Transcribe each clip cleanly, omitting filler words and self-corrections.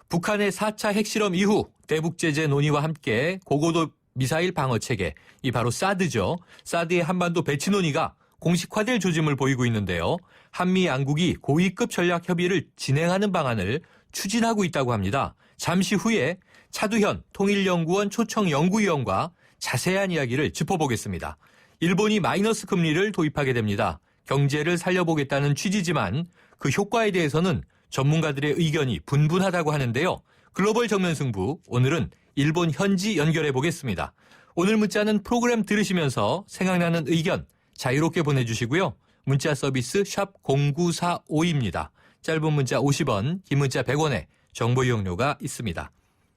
북한의 4차 핵실험 이후 대북 제재 논의와 함께 고고도 미사일 방어 체계, 이 바로 사드죠. 사드의 한반도 배치 논의가 공식화될 조짐을 보이고 있는데요. 한미 양국이 고위급 전략 협의를 진행하는 방안을 추진하고 있다고 합니다. 잠시 후에 차두현 통일연구원 초청 연구위원과 자세한 이야기를 짚어보겠습니다. 일본이 마이너스 금리를 도입하게 됩니다. 경제를 살려보겠다는 취지지만 그 효과에 대해서는 전문가들의 의견이 분분하다고 하는데요. 글로벌 정면 승부, 오늘은 일본 현지 연결해 보겠습니다. 오늘 문자는 프로그램 들으시면서 생각나는 의견 자유롭게 보내주시고요. 문자 서비스 샵 0945입니다. 짧은 문자 50원, 긴 문자 100원에 정보 이용료가 있습니다.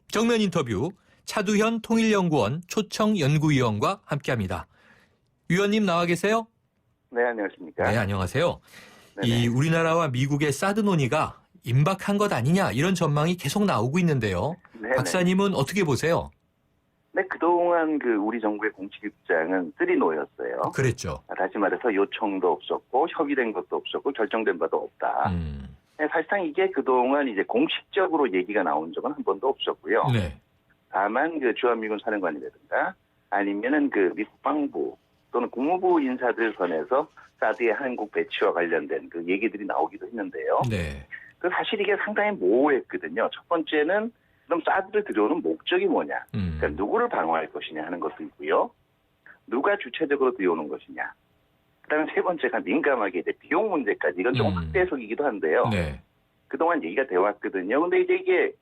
정면 인터뷰 차두현 통일연구원 초청 연구위원과 함께합니다. 위원님 나와 계세요? 네, 안녕하십니까. 네, 안녕하세요. 네네. 이 우리나라와 미국의 사드 논의가 임박한 것 아니냐 이런 전망이 계속 나오고 있는데요. 네네. 박사님은 어떻게 보세요? 네, 그동안 우리 정부의 공식 입장은 3노였어요. 그랬죠. 다시 말해서 요청도 없었고, 협의된 것도 없었고, 결정된 바도 없다. 네, 사실상 이게 그동안 이제 공식적으로 얘기가 나온 적은 한 번도 없었고요. 네. 다만 주한미군 사령관이라든가 아니면은 미국 국방부 또는 국무부 인사들 선에서 사드의 한국 배치와 관련된 얘기들이 나오기도 했는데요. 네. 사실 이게 상당히 모호했거든요. 첫 번째는 그럼 사드를 들여오는 목적이 뭐냐. 그러니까 누구를 방어할 것이냐 하는 것도 있고요. 누가 주체적으로 들여오는 것이냐. 그다음에 세 번째가 민감하게 이제 비용 문제까지. 이건 조금 확대 해석이기도 한데요. 네. 그동안 얘기가 되어 왔거든요. 근데 이제 이게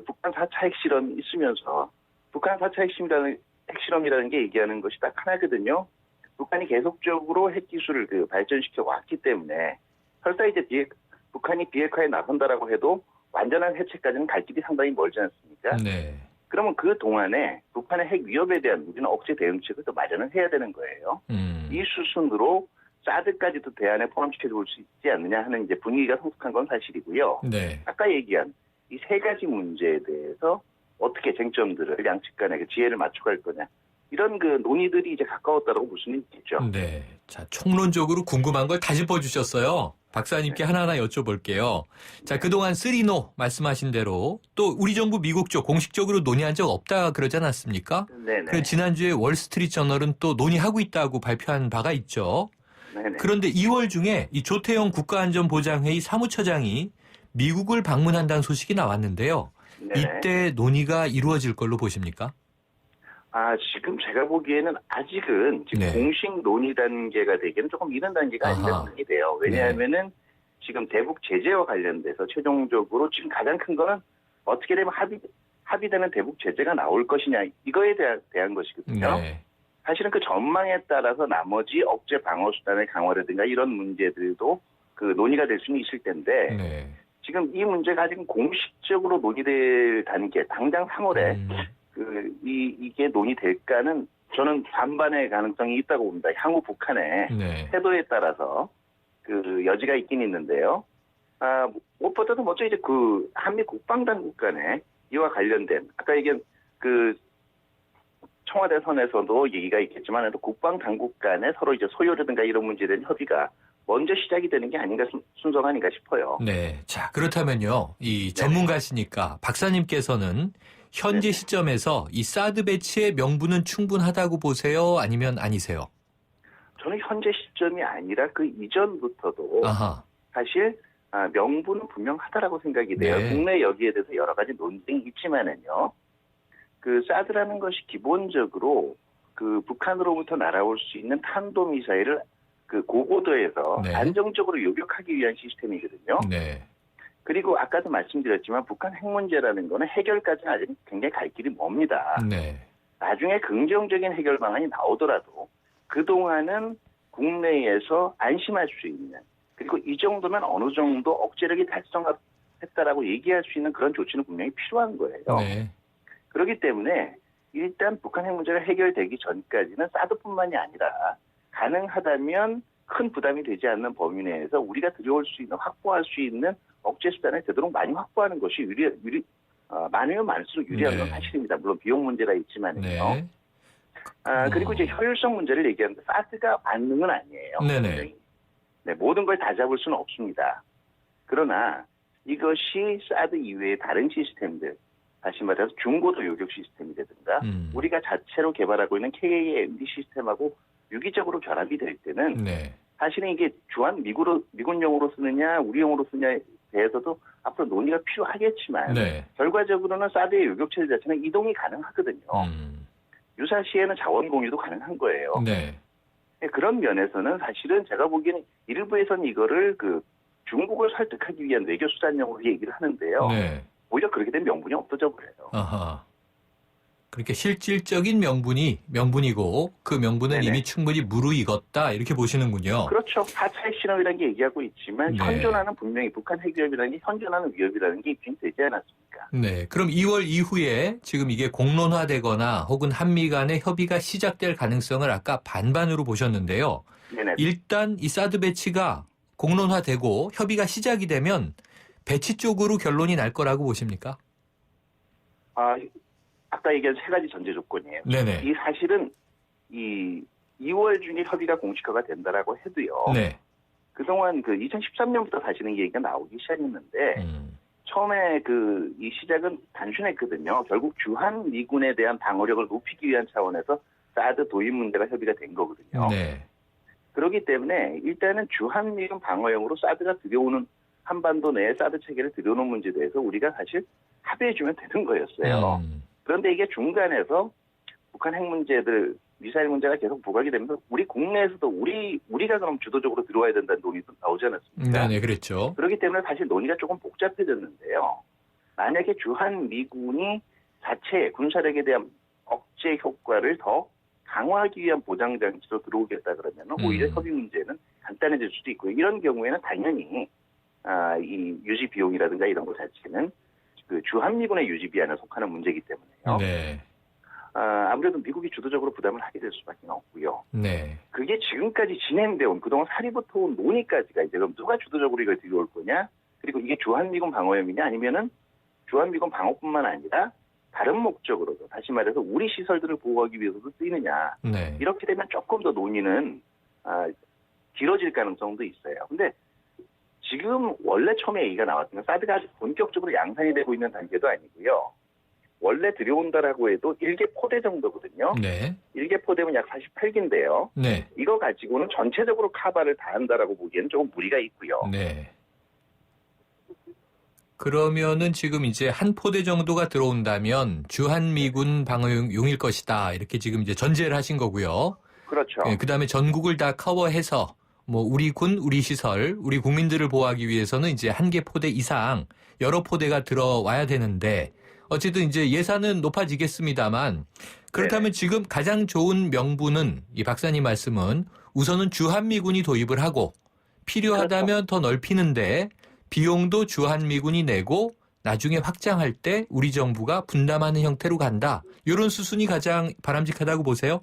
북한 4차 핵실험이 있으면서 북한 4차 핵실험이라는 게 얘기하는 것이 딱 하나거든요. 북한이 계속적으로 핵기술을 발전시켜 왔기 때문에 설사 이제 북한이 비핵화에 나선다라고 해도 완전한 해체까지는 갈 길이 상당히 멀지 않습니까? 네. 그러면 그 동안에 북한의 핵 위협에 대한 우리는 억제 대응책을 또 마련을 해야 되는 거예요. 이 수순으로 사드까지도 대안에 포함시켜 볼 수 있지 않느냐 하는 이제 분위기가 성숙한 건 사실이고요. 네. 아까 얘기한 이 세 가지 문제에 대해서 어떻게 쟁점들을 양측 간에 지혜를 맞춰갈 거냐. 이런 논의들이 이제 가까웠다고 볼 수는 있겠죠. 네. 자, 총론적으로 궁금한 걸 다 짚어주셨어요. 박사님께 하나하나 여쭤볼게요. 자, 그동안 3노 말씀하신 대로 또 우리 정부 미국 쪽 공식적으로 논의한 적 없다 그러지 않았습니까? 네네. 그 지난주에 월스트리트저널은 또 논의하고 있다고 발표한 바가 있죠. 네네. 그런데 2월 중에 이 조태영 국가안전보장회의 사무처장이 미국을 방문한다는 소식이 나왔는데요. 네네. 이때 논의가 이루어질 걸로 보십니까? 지금 제가 보기에는 아직은 지금 네. 공식 논의 단계가 되기에는 조금 이른 단계가 아닌가 생각이 돼요. 왜냐하면은 지금 대북 제재와 관련돼서 최종적으로 지금 가장 큰 거는 어떻게 되면 합의되는 대북 제재가 나올 것이냐 이거에 대한 것이거든요. 네. 사실은 그 전망에 따라서 나머지 억제 방어 수단의 강화라든가 이런 문제들도 논의가 될 수는 있을 텐데 네. 지금 이 문제가 아직 공식적으로 논의될 단계 당장 3월에 이게 논의될까는 저는 반반의 가능성이 있다고 봅니다. 향후 북한의 네. 태도에 따라서 여지가 있긴 있는데요. 무엇보다도 먼저 이제 한미 국방당국 간에 이와 관련된 아까 얘기한 청와대 선에서도 얘기가 있겠지만 국방당국 간에 서로 이제 소요라든가 이런 문제에 대한 협의가 먼저 시작이 되는 게 아닌가 순서가 아닌가 싶어요. 네. 자, 그렇다면요. 이 전문가시니까 박사님께서는 현재 시점에서 이 사드 배치의 명분은 충분하다고 보세요? 아니면 아니세요? 저는 현재 시점이 아니라 그 이전부터도 아하. 사실 명분은 분명하다라고 생각이 돼요. 네. 국내 여기에 대해서 여러 가지 논쟁이 있지만은요. 사드라는 것이 기본적으로 북한으로부터 날아올 수 있는 탄도미사일을 고고도에서 네. 안정적으로 요격하기 위한 시스템이거든요. 네. 그리고 아까도 말씀드렸지만 북한 핵 문제라는 거는 해결까지는 아직 굉장히 갈 길이 멉니다. 네. 나중에 긍정적인 해결 방안이 나오더라도 그동안은 국내에서 안심할 수 있는 그리고 이 정도면 어느 정도 억제력이 달성했다라고 얘기할 수 있는 그런 조치는 분명히 필요한 거예요. 네. 그렇기 때문에 일단 북한 핵 문제가 해결되기 전까지는 사드뿐만이 아니라 가능하다면 큰 부담이 되지 않는 범위 내에서 우리가 들여올 수 있는 확보할 수 있는 억제 수단을 되도록 많이 확보하는 것이 많으면 많을수록 유리한 건 사실입니다. 물론 비용 문제가 있지만요. 네. 그리고 이제 효율성 문제를 얘기하는데 사드가 만능은 아니에요. 네네. 네, 모든 걸 다 잡을 수는 없습니다. 그러나 이것이 사드 이외의 다른 시스템들, 다시 말해서 중고도 요격 시스템이라든가 우리가 자체로 개발하고 있는 KA-MD 시스템하고 유기적으로 결합이 될 때는 네. 사실은 이게 주한 미군용으로 쓰느냐 우리용으로 쓰느냐에 대해서도 앞으로 논의가 필요하겠지만 네. 결과적으로는 사드의 요격체제 자체는 이동이 가능하거든요. 유사시에는 자원 공유도 가능한 거예요. 네. 그런 면에서는 사실은 제가 보기에는 일부에서는 이거를 중국을 설득하기 위한 외교 수단용으로 얘기를 하는데요. 네. 오히려 그렇게 되면 명분이 없어져 버려요. 아하. 그렇게 실질적인 명분이고 그 명분은 네네. 이미 충분히 무르익었다 이렇게 보시는군요. 그렇죠. 4차 핵실험이라는 게 얘기하고 있지만 네. 현존하는 분명히 북한 핵위협이라는 게 현존하는 위협이라는 게 입증이 되지 않았습니까? 네. 그럼 2월 이후에 지금 이게 공론화되거나 혹은 한미 간의 협의가 시작될 가능성을 아까 반반으로 보셨는데요. 네네. 일단 이 사드 배치가 공론화되고 협의가 시작이 되면 배치 쪽으로 결론이 날 거라고 보십니까? 아까 얘기한 세 가지 전제 조건이에요. 네네. 이 사실은 이 2월 중에 협의가 공식화가 된다라고 해도요. 네. 그동안 2013년부터 사실은 이 얘기가 나오기 시작했는데 처음에 이 시작은 단순했거든요. 결국 주한 미군에 대한 방어력을 높이기 위한 차원에서 사드 도입 문제가 협의가 된 거거든요. 네. 그렇기 때문에 일단은 주한 미군 방어용으로 사드가 들여오는 한반도 내에 사드 체계를 들여오는 문제에 대해서 우리가 사실 합의해주면 되는 거였어요. 그런데 이게 중간에서 북한 핵 문제들, 미사일 문제가 계속 부각이 되면서 우리 국내에서도 우리가 그럼 주도적으로 들어와야 된다는 논의도 나오지 않았습니까? 네, 그랬죠. 그렇기 때문에 사실 논의가 조금 복잡해졌는데요. 만약에 주한 미군이 자체 군사력에 대한 억제 효과를 더 강화하기 위한 보장 장치로 들어오겠다 그러면 오히려 협의 문제는 간단해질 수도 있고요. 이런 경우에는 당연히 이 유지 비용이라든가 이런 것 자체는 주한미군의 유지비 안에 속하는 문제이기 때문에요. 네. 아무래도 미국이 주도적으로 부담을 하게 될 수밖에 없고요. 네. 그게 지금까지 진행되어 온 그동안 사리부터 온 논의까지가 이제 그럼 누가 주도적으로 이걸 들여올 거냐? 그리고 이게 주한미군 방어용이냐 아니면은 주한미군 방어뿐만 아니라 다른 목적으로도 다시 말해서 우리 시설들을 보호하기 위해서도 쓰이느냐? 네. 이렇게 되면 조금 더 논의는 길어질 가능성도 있어요. 근데 지금 원래 처음에 얘기가 나왔던 건 사드가 아직 본격적으로 양산이 되고 있는 단계도 아니고요. 원래 들여온다라고 해도 1개 포대 정도거든요. 네. 1개 포대면 약 48기인데요. 네. 이거 가지고는 전체적으로 카바를 다 한다라고 보기에는 조금 무리가 있고요. 네. 그러면은 지금 이제 한 포대 정도가 들어온다면 주한미군 방어용일 것이다. 이렇게 지금 이제 전제를 하신 거고요. 그렇죠. 네, 그다음에 전국을 다 커버해서 우리 군, 우리 시설, 우리 국민들을 보호하기 위해서는 이제 한 개 포대 이상 여러 포대가 들어와야 되는데 어쨌든 이제 예산은 높아지겠습니다만 그렇다면 지금 가장 좋은 명분은 이 박사님 말씀은 우선은 주한미군이 도입을 하고 필요하다면 더 넓히는데 비용도 주한미군이 내고 나중에 확장할 때 우리 정부가 분담하는 형태로 간다. 이런 수순이 가장 바람직하다고 보세요?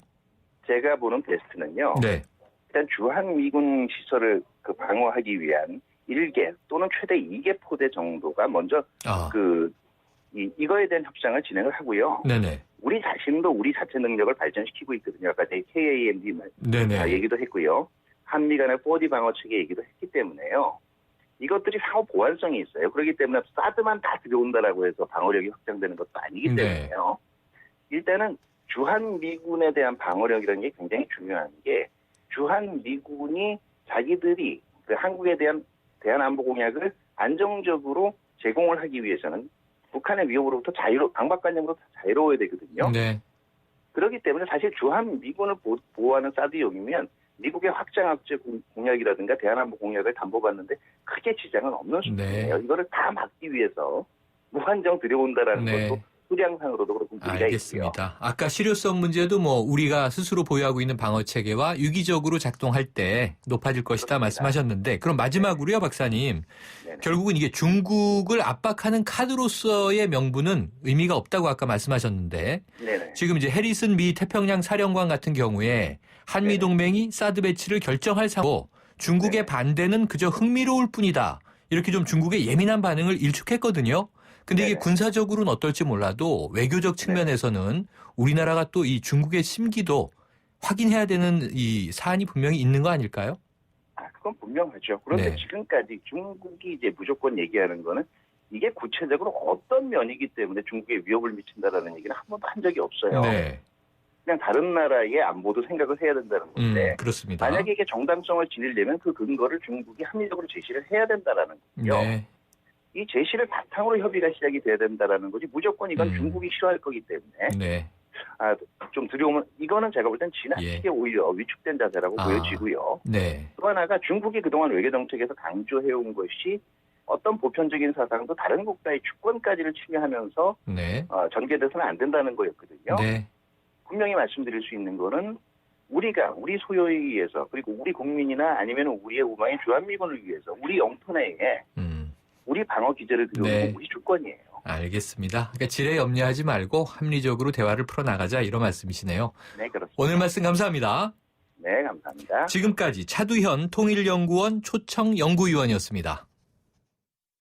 제가 보는 베스트는요. 네. 일단 주한미군 시설을 방어하기 위한 1개 또는 최대 2개 포대 정도가 먼저 이거에 대한 협상을 진행을 하고요. 네네. 우리 자신도 우리 자체 능력을 발전시키고 있거든요. 아까 KA-MD 네네. 얘기도 했고요. 한미 간의 4D 방어 체계 얘기도 했기 때문에요. 이것들이 상호 보완성이 있어요. 그렇기 때문에 사드만 다 들여온다라고 해서 방어력이 확장되는 것도 아니기 때문에요. 일단은 주한미군에 대한 방어력이라는 게 굉장히 중요한 게 주한미군이 자기들이 한국에 대한 대한안보공약을 안정적으로 제공을 하기 위해서는 북한의 위협으로부터 강박관념으로부터 자유로워야 되거든요. 네. 그렇기 때문에 사실 주한미군을 보호하는 사드용이면 미국의 확장 억제 공약이라든가 대한안보 공약을 담보받는데 크게 지장은 없는 수준이에요. 이거를 다 막기 위해서 무한정 들여온다라는 것도 수량상으로도 그렇고 무리가 있고요. 알겠습니다. 아까 실효성 문제도 우리가 스스로 보유하고 있는 방어 체계와 유기적으로 작동할 때 높아질 것이다 말씀하셨는데 그럼 마지막으로요, 박사님. 네네. 결국은 이게 중국을 압박하는 카드로서의 명분은 의미가 없다고 아까 말씀하셨는데 네네. 지금 이제 해리슨 미 태평양 사령관 같은 경우에 한미 동맹이 사드 배치를 결정할 상황고 중국의 반대는 그저 흥미로울 뿐이다. 이렇게 좀 중국의 예민한 반응을 일축했거든요. 근데 이게 군사적으로는 어떨지 몰라도 외교적 측면에서는 우리나라가 또 이 중국의 심기도 확인해야 되는 이 사안이 분명히 있는 거 아닐까요? 그건 분명하죠. 그런데 네. 지금까지 중국이 이제 무조건 얘기하는 거는 이게 구체적으로 어떤 면이기 때문에 중국에 위협을 미친다라는 얘기는 한 번도 한 적이 없어요. 네. 그냥 다른 나라의 안보도 생각을 해야 된다는 건데 그렇습니다. 만약에 이게 정당성을 지니려면 그 근거를 중국이 합리적으로 제시를 해야 된다라는 거고요. 네. 이 제시를 바탕으로 협의가 시작이 돼야 된다라는 거지 무조건 이건 중국이 싫어할 거기 때문에 네. 좀 두려우면 이거는 제가 볼 땐 지나치게 오히려 위축된 자세라고 보여지고요. 네. 또 하나가 중국이 그동안 외교정책에서 강조해온 것이 어떤 보편적인 사상도 다른 국가의 주권까지를 침해하면서 네. 전개돼서는 안 된다는 거였거든요. 네. 분명히 말씀드릴 수 있는 거는 우리가 우리 소요에 의해서 그리고 우리 국민이나 아니면 우리의 우방인 주한미군을 위해서 우리 영토 내에 우리 방어 기제를 들여오는 네. 건 우리 주권이에요. 알겠습니다. 그러니까 지레 염려하지 말고 합리적으로 대화를 풀어나가자 이런 말씀이시네요. 네, 그렇습니다. 오늘 말씀 감사합니다. 네, 감사합니다. 지금까지 차두현 통일연구원 초청 연구위원이었습니다.